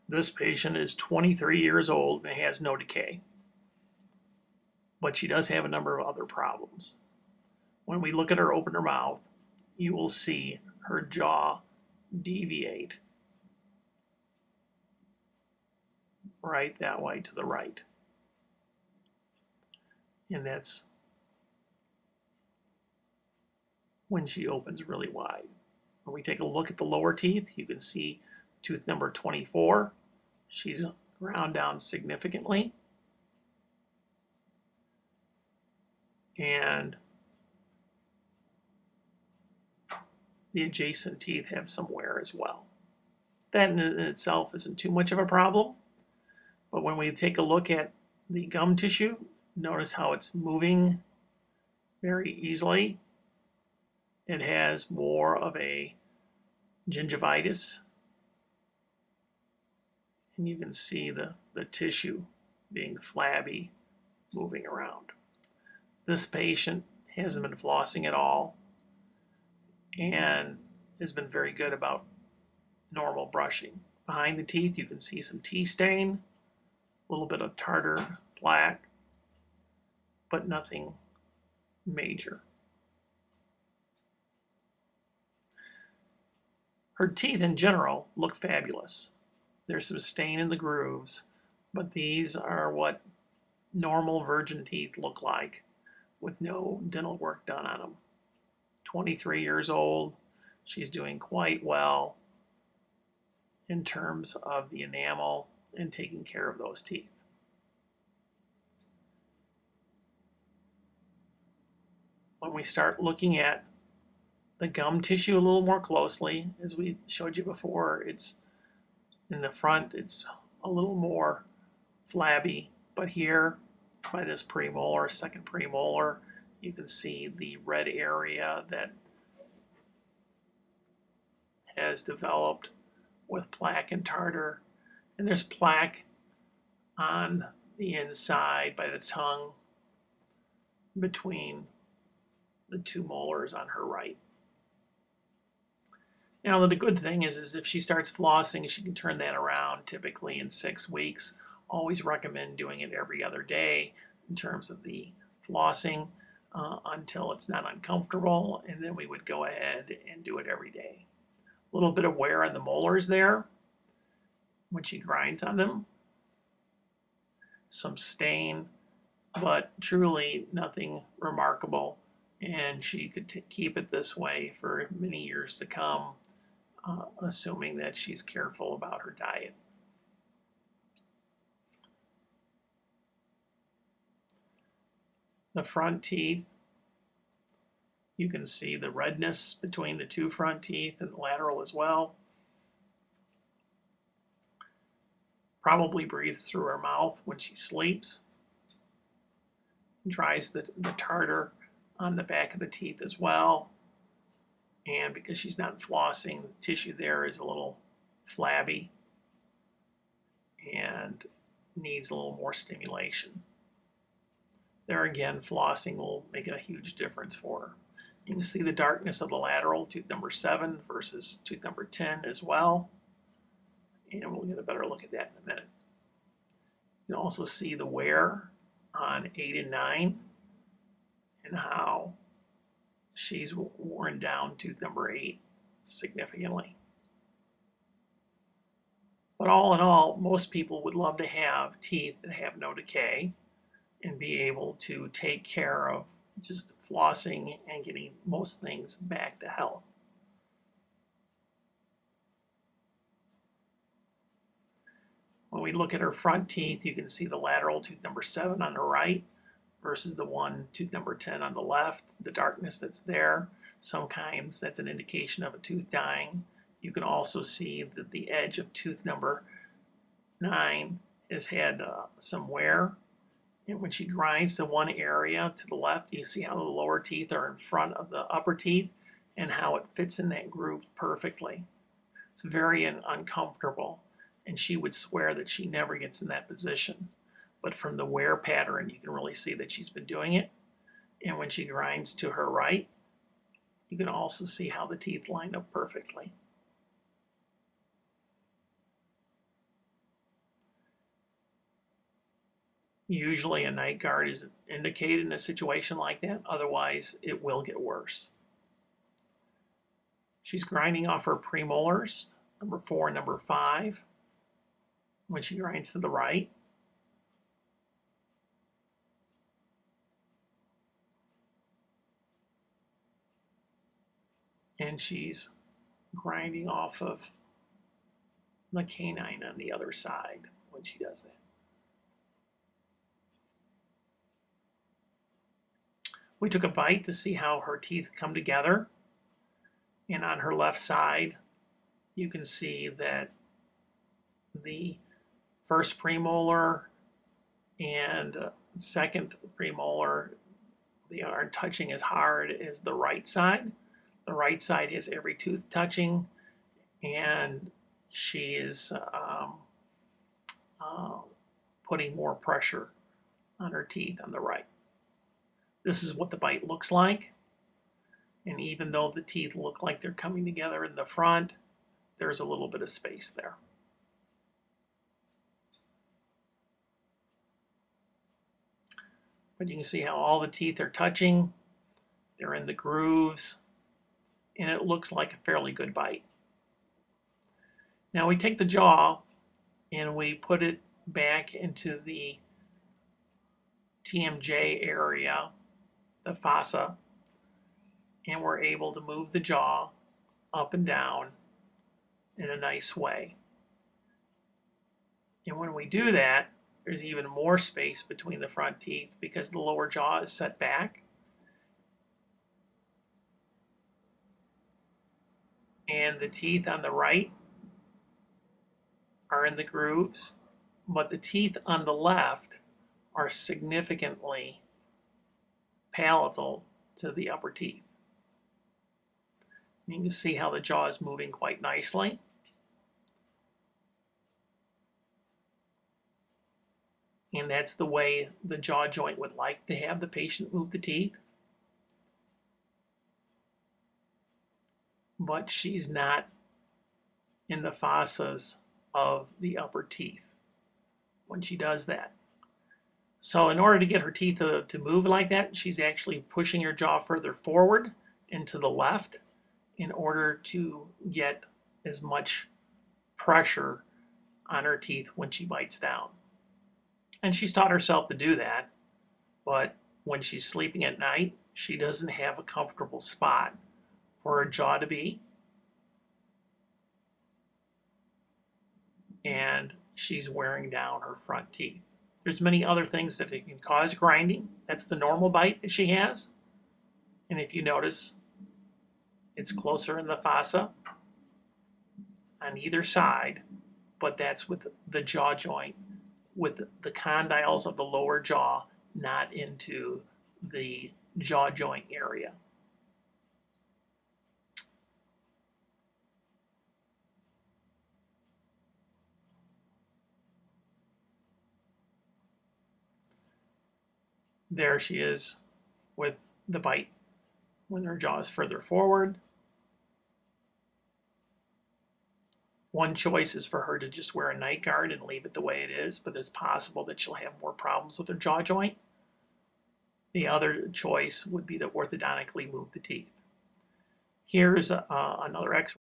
This patient is 23 years old and has no decay, but she does have a number of other problems. When we look at her open her mouth, you will see her jaw deviate right that way to the right. And that's when she opens really wide. When we take a look at the lower teeth, you can see tooth number 24. She's ground down significantly. And the adjacent teeth have some wear as well. That in itself isn't too much of a problem. But when we take a look at the gum tissue, notice how it's moving very easily. It has more of a gingivitis. And you can see the tissue being flabby, moving around. This patient hasn't been flossing at all and has been very good about normal brushing. Behind the teeth, you can see some tea stain, a little bit of tartar plaque, but nothing major. Her teeth in general look fabulous. There's some stain in the grooves, but these are what normal virgin teeth look like with no dental work done on them. 23 years old, she's doing quite well in terms of the enamel and taking care of those teeth. When we start looking at the gum tissue a little more closely, as we showed you before, it's in the front, it's a little more flabby, but here by this premolar, second premolar, you can see the red area that has developed with plaque and tartar. And there's plaque on the inside by the tongue between the two molars on her right. Now, the good thing is if she starts flossing, she can turn that around typically in 6 weeks. Always recommend doing it every other day in terms of the flossing until it's not uncomfortable, and then we would go ahead and do it every day. A little bit of wear on the molars there when she grinds on them. Some stain, but truly nothing remarkable, and she could keep it this way for many years to come, assuming that she's careful about her diet. The front teeth, you can see the redness between the two front teeth and the lateral as well. Probably breathes through her mouth when she sleeps. Dries the tartar on the back of the teeth as well. And because she's not flossing, the tissue there is a little flabby and needs a little more stimulation. There again, flossing will make a huge difference for her. You can see the darkness of the lateral, tooth number 7 versus tooth number 10 as well. And we'll get a better look at that in a minute. You can also see the wear on 8 and 9 and how she's worn down tooth number 8 significantly. But all in all, most people would love to have teeth that have no decay and be able to take care of just flossing and getting most things back to health. When we look at her front teeth, you can see the lateral tooth number 7 on the right versus the one tooth number 10 on the left, the darkness that's there. Sometimes that's an indication of a tooth dying. You can also see that the edge of tooth number 9 has had some wear. And when she grinds to one area to the left, you see how the lower teeth are in front of the upper teeth and how it fits in that groove perfectly. It's very uncomfortable, and she would swear that she never gets in that position. But from the wear pattern, you can really see that she's been doing it. And when she grinds to her right, you can also see how the teeth line up perfectly. Usually a night guard is indicated in a situation like that, otherwise it will get worse. She's grinding off her premolars, number 4 and number 5, when she grinds to the right. And she's grinding off of the canine on the other side when she does that. We took a bite to see how her teeth come together. And on her left side, you can see that the first premolar and second premolar, they aren't touching as hard as the right side. The right side has every tooth touching, and she is putting more pressure on her teeth on the right. This is what the bite looks like. And even though the teeth look like they're coming together in the front, there's a little bit of space there. But you can see how all the teeth are touching. They're in the grooves. And it looks like a fairly good bite. Now we take the jaw and we put it back into the TMJ area, the fossa, and we're able to move the jaw up and down in a nice way. And when we do that, there's even more space between the front teeth because the lower jaw is set back. And the teeth on the right are in the grooves, but the teeth on the left are significantly palatal to the upper teeth. You can see how the jaw is moving quite nicely. And that's the way the jaw joint would like to have the patient move the teeth. But she's not in the fossas of the upper teeth when she does that. So in order to get her teeth to move like that, she's actually pushing her jaw further forward and to the left in order to get as much pressure on her teeth when she bites down. And she's taught herself to do that, but when she's sleeping at night, she doesn't have a comfortable spot for her jaw to be. And she's wearing down her front teeth. There's many other things that can cause grinding. That's the normal bite that she has. And if you notice, it's closer in the fossa on either side, but that's with the jaw joint, with the condyles of the lower jaw not into the jaw joint area. There she is with the bite when her jaw is further forward. One choice is for her to just wear a night guard and leave it the way it is, but it's possible that she'll have more problems with her jaw joint. The other choice would be to orthodontically move the teeth. Here's another X-ray.